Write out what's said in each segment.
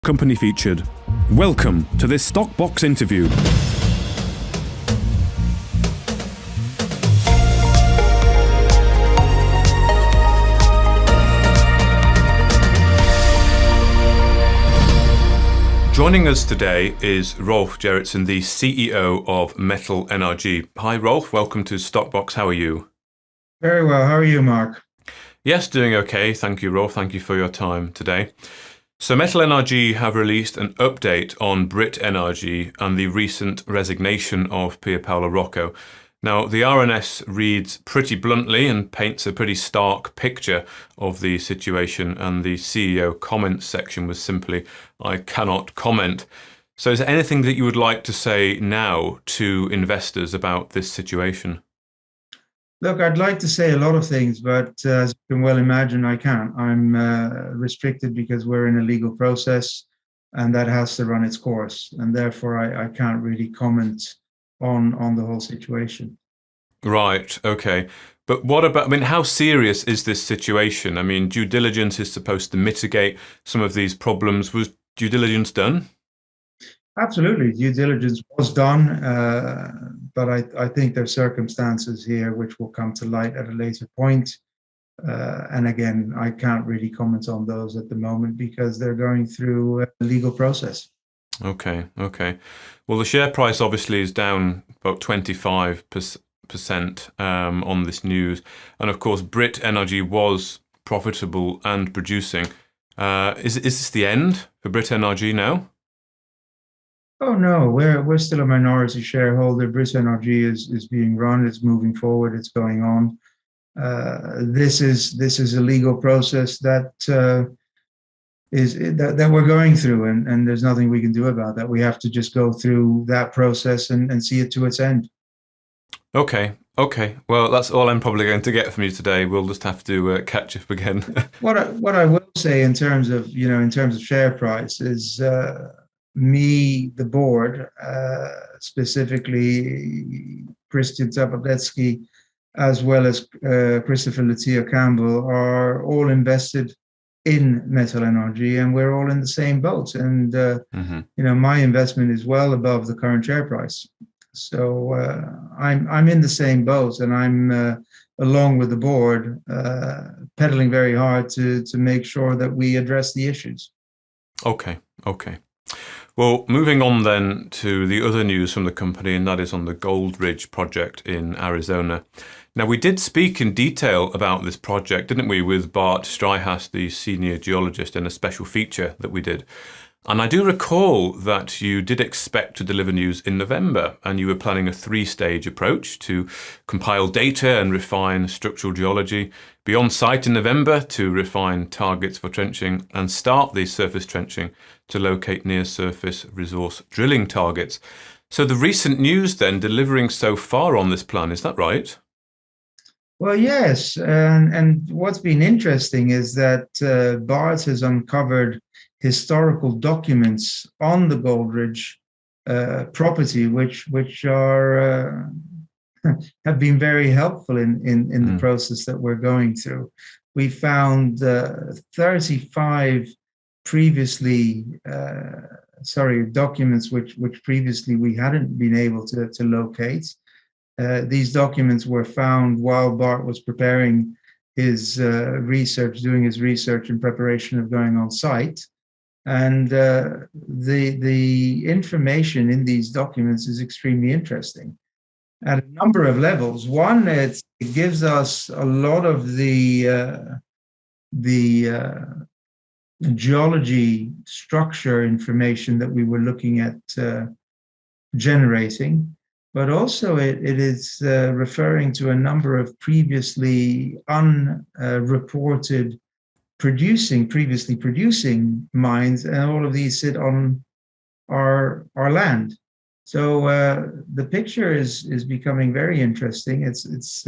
Company featured. Welcome to this Stockbox interview. Joining us today is Rolf Gerritsen, the CEO of MetalNRG. Hi Rolf, welcome to Stockbox. How are you? Very well. How are you, Mark? Yes, doing okay. Thank you, Rolf. Thank you for your time today. So MetalNRG have released an update on BritNRG and the recent resignation of Pier Paolo Rocco. Now, the RNS reads pretty bluntly and paints a pretty stark picture of the situation, and the CEO comments section was simply, "I cannot comment." So is there anything that you would like to say now to investors about this situation? Look, I'd like to say a lot of things, but as you can well imagine, I can't. I'm restricted because we're in a legal process and that has to run its course. And therefore, I can't really comment on the whole situation. Right, okay. But what about, I mean, how serious is this situation? I mean, due diligence is supposed to mitigate some of these problems. Was due diligence done? Absolutely. Due diligence was done, but I think there are circumstances here which will come to light at a later point. And again, I can't really comment on those at the moment because they're going through a legal process. Okay. Well, the share price obviously is down about 25% on this news. And of course, BritNRG was profitable and producing. Is this the end for BritNRG now? Oh no, we're still a minority shareholder. BritNRG is being run. It's moving forward. It's going on. This is a legal process that we're going through, and there's nothing we can do about that. We have to just go through that process and see it to its end. Okay. Well, that's all I'm probably going to get from you today. We'll just have to catch up again. What I will say in terms of share price is. The board, specifically Christian Zapotetsky, as well as Christopher Latia Campbell, are all invested in MetalNRG, and we're all in the same boat. And my investment is well above the current share price. So I'm in the same boat, and I'm along with the board, pedaling very hard to make sure that we address the issues. Okay. Well, moving on then to the other news from the company, and that is on the GoldRige project in Arizona. Now, we did speak in detail about this project, didn't we, with Bart Strijhas, the senior geologist, in a special feature that we did. And I do recall that you did expect to deliver news in November, and you were planning a 3-stage approach to compile data and refine structural geology, be on site in November to refine targets for trenching, and start the surface trenching to locate near-surface resource drilling targets. So the recent news then, delivering so far on this plan, is that right? Well, yes. And what's been interesting is that Bart has uncovered historical documents on the GoldRige property, which are have been very helpful in the process that we're going through. We found 35 documents which previously we hadn't been able to locate. These documents were found while Bart was preparing his doing his research in preparation of going on site. And the information in these documents is extremely interesting at a number of levels. One, it gives us a lot of the geology structure information that we were looking at generating, but also it is referring to a number of previously unreported previously producing mines, and all of these sit on our land. So the picture is becoming very interesting. It's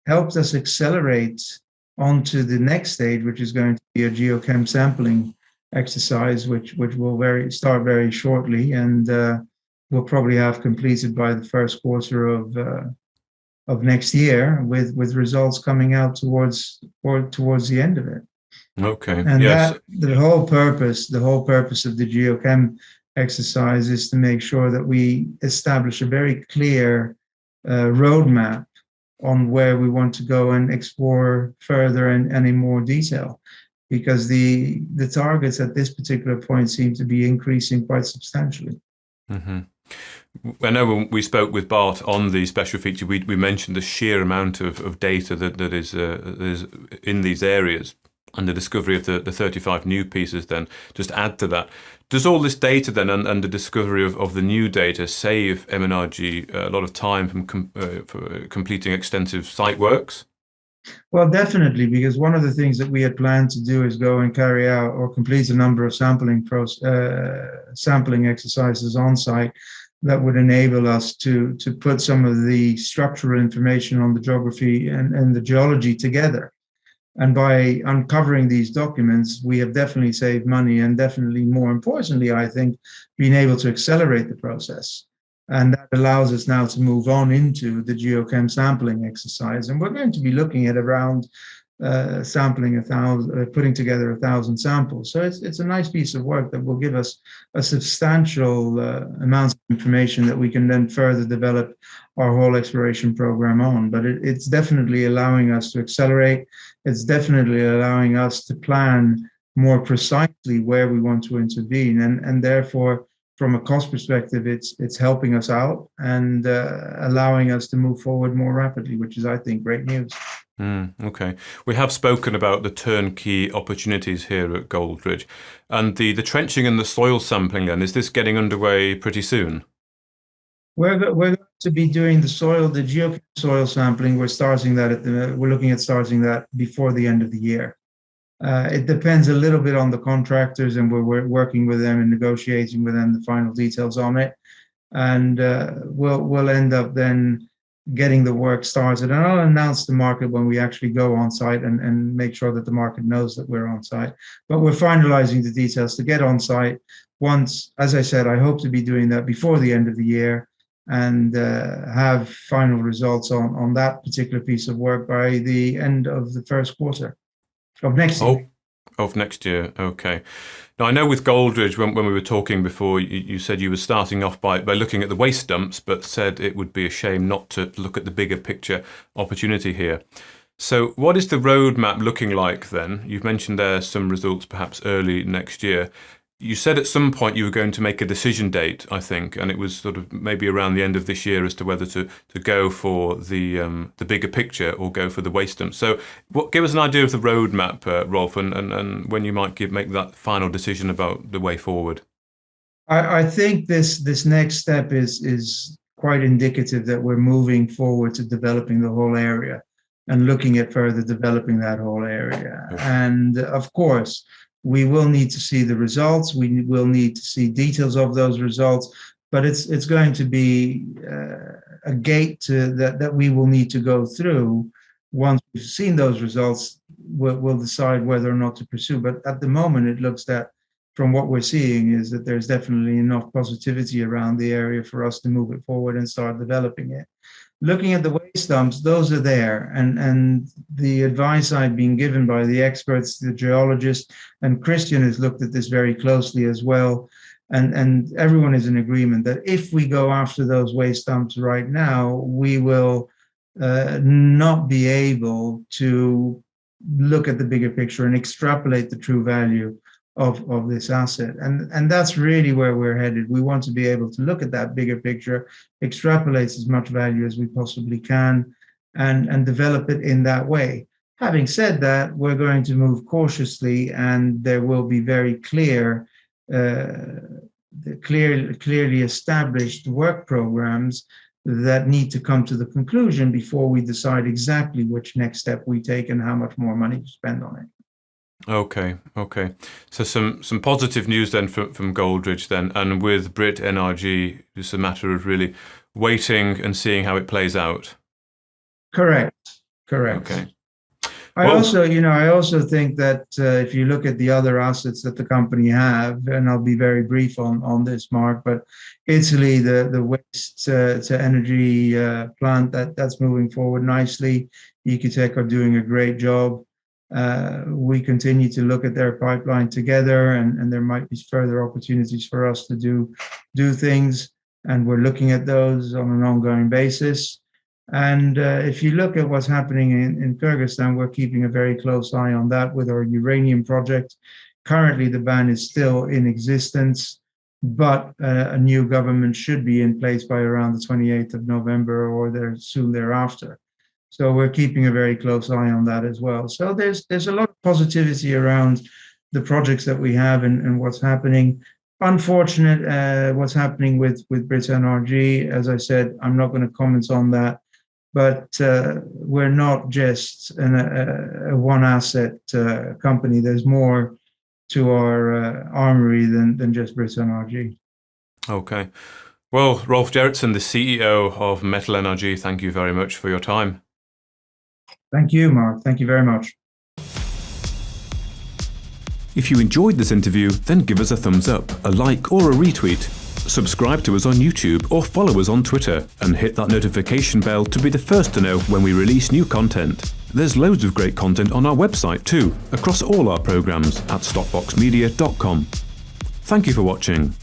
helped us accelerate onto the next stage, which is going to be a Geochem sampling exercise, which will start very shortly, and we'll probably have completed by the first quarter of next year, with results coming out towards the end of it. Okay. And Yes. the whole purpose of the Geochem exercise is to make sure that we establish a very clear roadmap on where we want to go and explore further and in more detail, because the targets at this particular point seem to be increasing quite substantially. Mm-hmm. I know when we spoke with Bart on the special feature, we mentioned the sheer amount of data that is in these areas, and the discovery of the 35 new pieces then just add to that. Does all this data then and the discovery of the new data save MNRG a lot of time from for completing extensive site works? Well, definitely, because one of the things that we had planned to do is go and carry out or complete a number of sampling exercises on site that would enable us to put some of the structural information on the geography and the geology together. And by uncovering these documents, we have definitely saved money, and definitely more importantly, I think, being able to accelerate the process. And that allows us now to move on into the geochem sampling exercise. And we're going to be looking at around sampling 1,000, putting together 1,000 samples. So it's a nice piece of work that will give us a substantial amount of information that we can then further develop our whole exploration program on. But it's definitely allowing us to accelerate. It's definitely allowing us to plan more precisely where we want to intervene, and therefore, from a cost perspective, it's helping us out and allowing us to move forward more rapidly, which is, I think, great news. Okay. We have spoken about the turnkey opportunities here at GoldRige, and the trenching and the soil sampling then, is this getting underway pretty soon? We're going to be doing the geochem soil sampling. We're looking at starting that before the end of the year. It depends a little bit on the contractors, and we're working with them and negotiating with them the final details on it. And we'll end up then getting the work started. And I'll announce the market when we actually go on site and make sure that the market knows that we're on site. But we're finalizing the details to get on site. Once, as I said, I hope to be doing that before the end of the year and have final results on that particular piece of work by the end of the first quarter of next year. Of next year, okay. Now, I know with GoldRige, when we were talking before, you said you were starting off by looking at the waste dumps, but said it would be a shame not to look at the bigger picture opportunity here. So what is the roadmap looking like then? You've mentioned there some results perhaps early next year. You said at some point you were going to make a decision date, I think, and it was sort of maybe around the end of this year as to whether to go for the bigger picture or go for the waste dump. So give us an idea of the roadmap, Rolf, and when you might make that final decision about the way forward. I think this next step is quite indicative that we're moving forward to developing the whole area and looking at further developing that whole area. Okay. And of course, we will need to see the results. We will need to see details of those results, but it's going to be a gate that we will need to go through. Once we've seen those results, we'll decide whether or not to pursue. But at the moment, it looks that from what we're seeing is that there's definitely enough positivity around the area for us to move it forward and start developing it. Looking at the waste dumps, those are there, and the advice I've been given by the experts, the geologists, and Christian has looked at this very closely as well, and everyone is in agreement that if we go after those waste dumps right now, we will not be able to look at the bigger picture and extrapolate the true value of this asset. And that's really where we're headed. We want to be able to look at that bigger picture, extrapolate as much value as we possibly can, and develop it in that way. Having said that, we're going to move cautiously, and there will be very clearly established work programs that need to come to the conclusion before we decide exactly which next step we take and how much more money to spend on it. Okay. So some positive news then from GoldRige then, and with BritNRG, it's a matter of really waiting and seeing how it plays out. Correct. Okay. I also think that if you look at the other assets that the company have, and I'll be very brief on this, Mark, but Italy, the waste to energy plant that's moving forward nicely. Ecotech are doing a great job. We continue to look at their pipeline together, and there might be further opportunities for us to do things, and we're looking at those on an ongoing basis. And if you look at what's happening in Kyrgyzstan, we're keeping a very close eye on that with our uranium project. Currently, the ban is still in existence, but a new government should be in place by around the 28th of November or soon thereafter. So we're keeping a very close eye on that as well. So there's a lot of positivity around the projects that we have and what's happening. Unfortunate what's happening with BritNRG. As I said, I'm not going to comment on that. But we're not just a one asset company. There's more to our armory than just BritNRG. Okay. Well, Rolf Gerritsen, the CEO of MetalNRG, thank you very much for your time. Thank you, Mark. Thank you very much. If you enjoyed this interview, then give us a thumbs up, a like or a retweet. Subscribe to us on YouTube or follow us on Twitter and hit that notification bell to be the first to know when we release new content. There's loads of great content on our website too, across all our programs at stopboxmedia.com. Thank you for watching.